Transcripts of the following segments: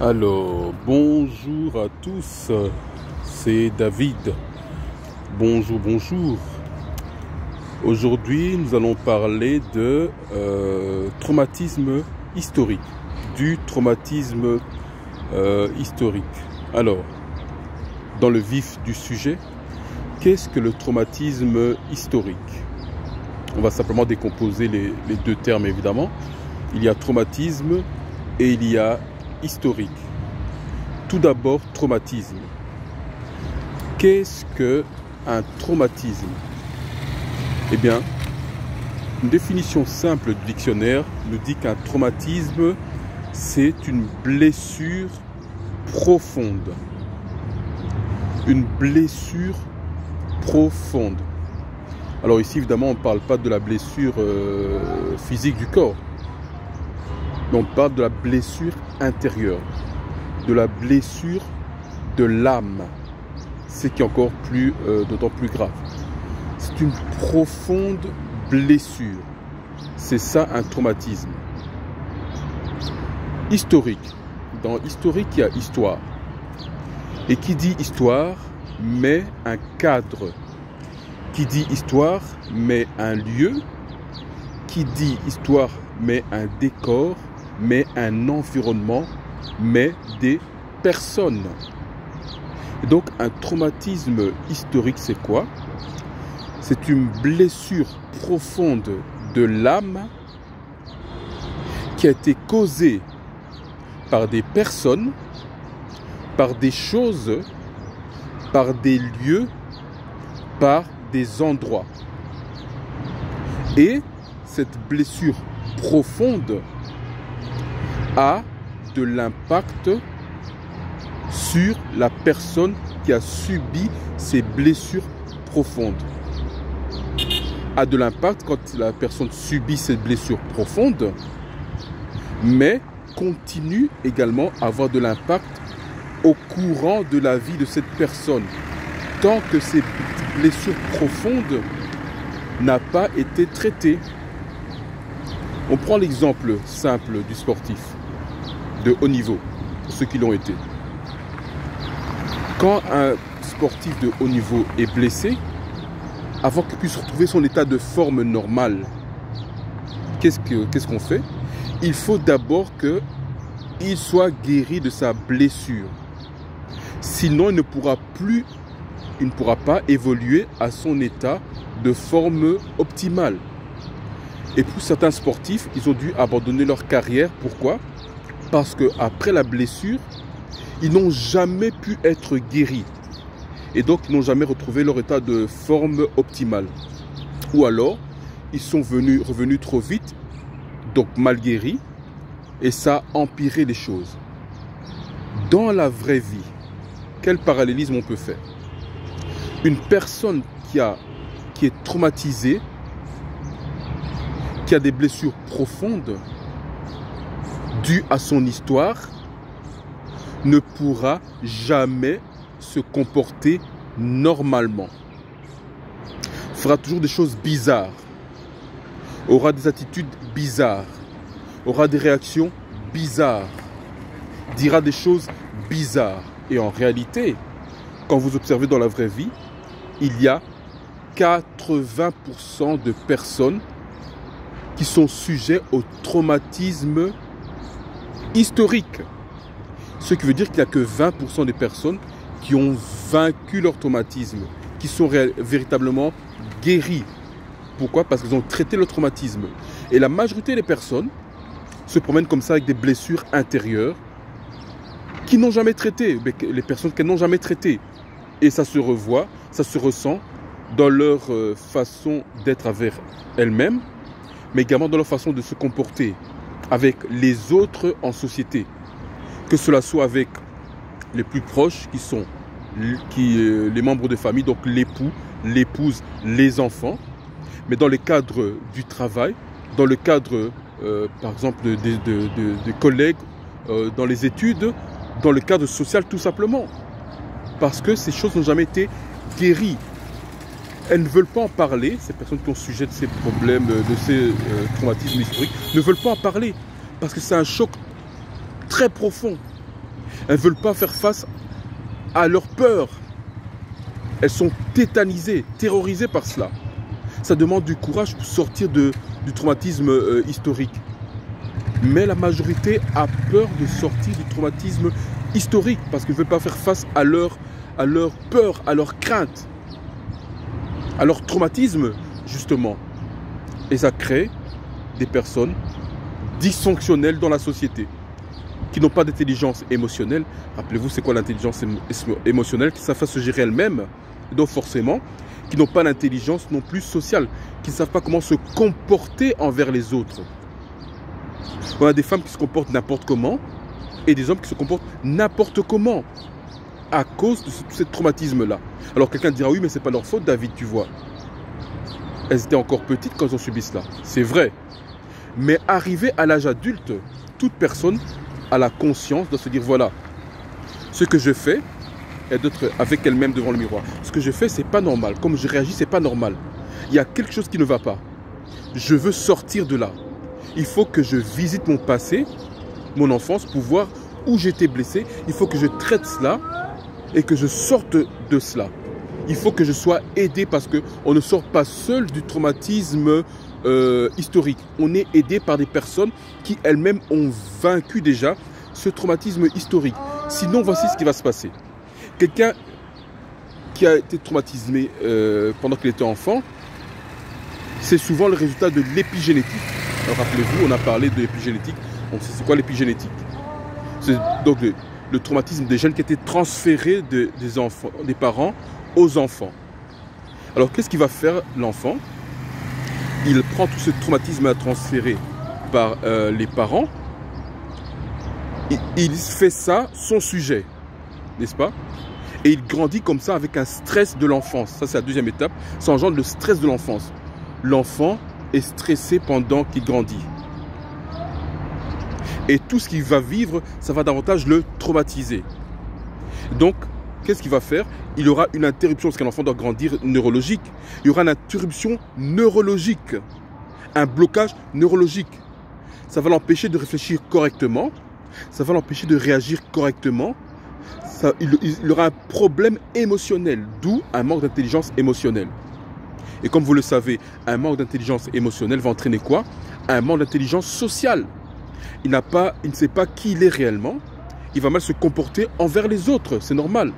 Alors, bonjour à tous, c'est David. Bonjour, bonjour. Aujourd'hui, nous allons parler de traumatisme historique, du traumatisme historique. Alors, dans le vif du sujet, qu'est-ce que le traumatisme historique? On va simplement décomposer les deux termes, évidemment. Il y a traumatisme et il y a historique. Tout d'abord, traumatisme. Qu'est-ce qu'un traumatisme? Eh bien, une définition simple du dictionnaire nous dit qu'un traumatisme, c'est une blessure profonde. Une blessure profonde. Alors ici, évidemment, on ne parle pas de la blessure physique du corps. Mais on parle de la blessure intérieure, de la blessure de l'âme, ce qui est encore d'autant plus grave. C'est une profonde blessure. C'est ça un traumatisme. Historique. Dans historique, il y a histoire. Et qui dit histoire met un cadre. Qui dit histoire met un lieu. Qui dit histoire met un décor, met un environnement, met des personnes. Et donc un traumatisme historique, c'est quoi? C'est une blessure profonde de l'âme qui a été causée par des personnes, par des choses, par des lieux, par des endroits. Et cette blessure profonde a de l'impact sur la personne qui a subi ces blessures profondes. A de l'impact quand la personne subit ces blessures profondes, mais continue également à avoir de l'impact au courant de la vie de cette personne, tant que ces blessures profondes n'ont pas été traitées. On prend l'exemple simple du sportif de haut niveau, pour ceux qui l'ont été. Quand un sportif de haut niveau est blessé, avant qu'il puisse retrouver son état de forme normal, qu'est-ce qu'on fait? Il faut d'abord qu'il soit guéri de sa blessure. Sinon, il ne pourra pas évoluer à son état de forme optimale. Et pour certains sportifs, ils ont dû abandonner leur carrière. Pourquoi? Parce qu'après la blessure, ils n'ont jamais pu être guéris. Et donc, ils n'ont jamais retrouvé leur état de forme optimale. Ou alors, ils sont revenus trop vite, donc mal guéris, et ça a empiré les choses. Dans la vraie vie, quel parallélisme on peut faire? Une personne qui est traumatisée, qui a des blessures profondes dues à son histoire, ne pourra jamais se comporter normalement. Fera toujours des choses bizarres, aura des attitudes bizarres, aura des réactions bizarres, dira des choses bizarres. Et en réalité, quand vous observez dans la vraie vie, il y a 80% de personnes qui sont sujets au traumatisme historique. Ce qui veut dire qu'il n'y a que 20% des personnes qui ont vaincu leur traumatisme, qui sont véritablement guéries. Pourquoi? Parce qu'ils ont traité le traumatisme. Et la majorité des personnes se promènent comme ça avec des blessures intérieures qui n'ont jamais traité, les personnes qu'elles n'ont jamais traitées. Et ça se revoit, ça se ressent dans leur façon d'être avec elles-mêmes, mais également dans leur façon de se comporter avec les autres en société. Que cela soit avec les plus proches qui sont les membres de famille, donc l'époux, l'épouse, les enfants, mais dans le cadre du travail, dans le cadre par exemple des collègues, dans les études, dans le cadre social tout simplement. Parce que ces choses n'ont jamais été guéries. Elles ne veulent pas en parler, ces personnes qui ont sujet de ces problèmes, de ces traumatismes historiques, ne veulent pas en parler. Parce que c'est un choc très profond. Elles ne veulent pas faire face à leur peur. Elles sont tétanisées, terrorisées par cela. Ça demande du courage pour sortir du traumatisme historique. Mais la majorité a peur de sortir du traumatisme historique parce qu'ils ne veulent pas faire face à leur peur, à leur crainte, à leur traumatisme, justement. Et ça crée des personnes dysfonctionnelles dans la société, qui n'ont pas d'intelligence émotionnelle. Rappelez-vous, c'est quoi l'intelligence émotionnelle? Qui savent se gérer elles-mêmes, donc forcément, qui n'ont pas d'intelligence non plus sociale, qui ne savent pas comment se comporter envers les autres. On a des femmes qui se comportent n'importe comment et des hommes qui se comportent n'importe comment à cause de ce traumatisme-là. Alors quelqu'un dira, oui, mais c'est pas leur faute, David, tu vois. Elles étaient encore petites quand elles ont subi cela. C'est vrai. Mais arrivé à l'âge adulte, toute personne a la conscience de se dire, voilà, ce que je fais, et d'être avec elle-même devant le miroir. Ce que je fais, c'est pas normal. Comme je réagis, c'est pas normal. Il y a quelque chose qui ne va pas. Je veux sortir de là. Il faut que je visite mon passé, mon enfance, pour voir où j'étais blessé. Il faut que je traite cela et que je sorte de cela. Il faut que je sois aidé parce qu'on ne sort pas seul du traumatisme historique. On est aidé par des personnes qui elles-mêmes ont vaincu déjà ce traumatisme historique. Sinon, voici ce qui va se passer. Quelqu'un qui a été traumatisé pendant qu'il était enfant, c'est souvent le résultat de l'épigénétique. Rappelez-vous, on a parlé de l'épigénétique. On sait c'est quoi l'épigénétique? C'est donc le traumatisme des gènes qui a été transféré des parents aux enfants. Alors, qu'est-ce qu'il va faire l'enfant? Il prend tout ce traumatisme à transférer par les parents. Il fait ça son sujet, n'est-ce pas? Et il grandit comme ça avec un stress de l'enfance. Ça, c'est la deuxième étape. Ça engendre le stress de l'enfance. L'enfant est stressé pendant qu'il grandit. Et tout ce qu'il va vivre, ça va davantage le traumatiser. Donc, qu'est-ce qu'il va faire? Il aura une interruption, parce qu'un enfant doit grandir neurologique. Il y aura une interruption neurologique. Un blocage neurologique. Ça va l'empêcher de réfléchir correctement. Ça va l'empêcher de réagir correctement. Il aura un problème émotionnel, d'où un manque d'intelligence émotionnelle. Et comme vous le savez, un manque d'intelligence émotionnelle va entraîner quoi? Un manque d'intelligence sociale. Il ne sait pas qui il est réellement. Il va mal se comporter envers les autres, c'est normal.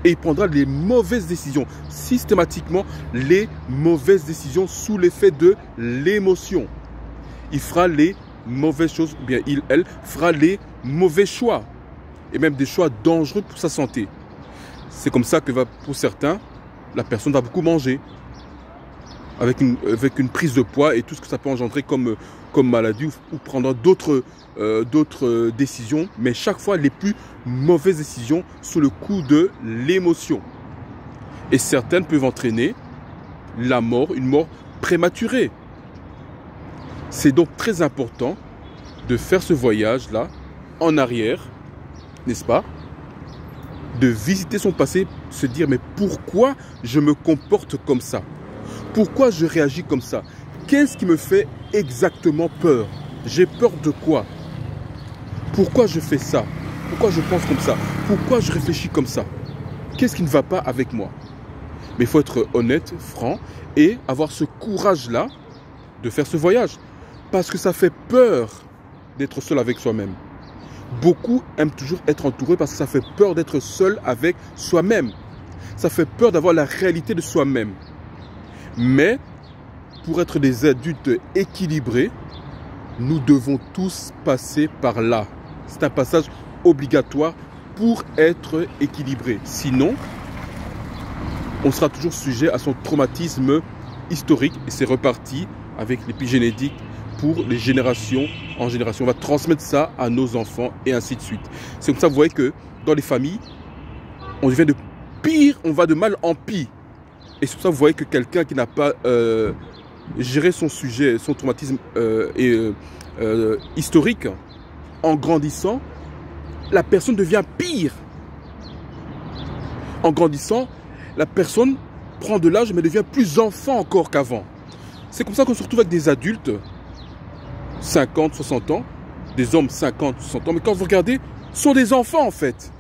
Et il prendra les mauvaises décisions, systématiquement les mauvaises décisions sous l'effet de l'émotion. Il fera les mauvaises choses, ou bien elle fera les mauvais choix. Et même des choix dangereux pour sa santé. C'est comme ça que pour certains, la personne va beaucoup manger. Avec une prise de poids et tout ce que ça peut engendrer comme maladie ou prendre d'autres décisions. Mais chaque fois, les plus mauvaises décisions sous le coup de l'émotion. Et certaines peuvent entraîner la mort, une mort prématurée. C'est donc très important de faire ce voyage-là en arrière, n'est-ce pas? De visiter son passé, se dire mais pourquoi je me comporte comme ça? Pourquoi je réagis comme ça? Qu'est-ce qui me fait exactement peur? J'ai peur de quoi? Pourquoi je fais ça? Pourquoi je pense comme ça? Pourquoi je réfléchis comme ça? Qu'est-ce qui ne va pas avec moi? Mais il faut être honnête, franc et avoir ce courage-là de faire ce voyage. Parce que ça fait peur d'être seul avec soi-même. Beaucoup aiment toujours être entourés parce que ça fait peur d'être seul avec soi-même. Ça fait peur d'avoir la réalité de soi-même. Mais pour être des adultes équilibrés, nous devons tous passer par là. C'est un passage obligatoire pour être équilibré. Sinon, on sera toujours sujet à son traumatisme historique et c'est reparti avec l'épigénétique pour les générations en génération. On va transmettre ça à nos enfants et ainsi de suite. C'est comme ça que vous voyez que dans les familles, on devient de pire, on va de mal en pire. Et c'est pour ça que vous voyez que quelqu'un qui n'a pas géré son sujet, son traumatisme historique, en grandissant, la personne devient pire. En grandissant, la personne prend de l'âge mais devient plus enfant encore qu'avant. C'est comme ça qu'on se retrouve avec des adultes, 50, 60 ans, des hommes 50, 60 ans. Mais quand vous regardez, sont des enfants en fait.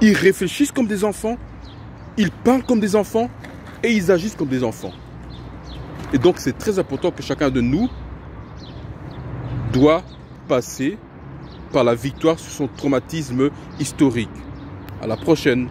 Ils réfléchissent comme des enfants, ils parlent comme des enfants et ils agissent comme des enfants. Et donc c'est très important que chacun de nous doit passer par la victoire sur son traumatisme historique. À la prochaine.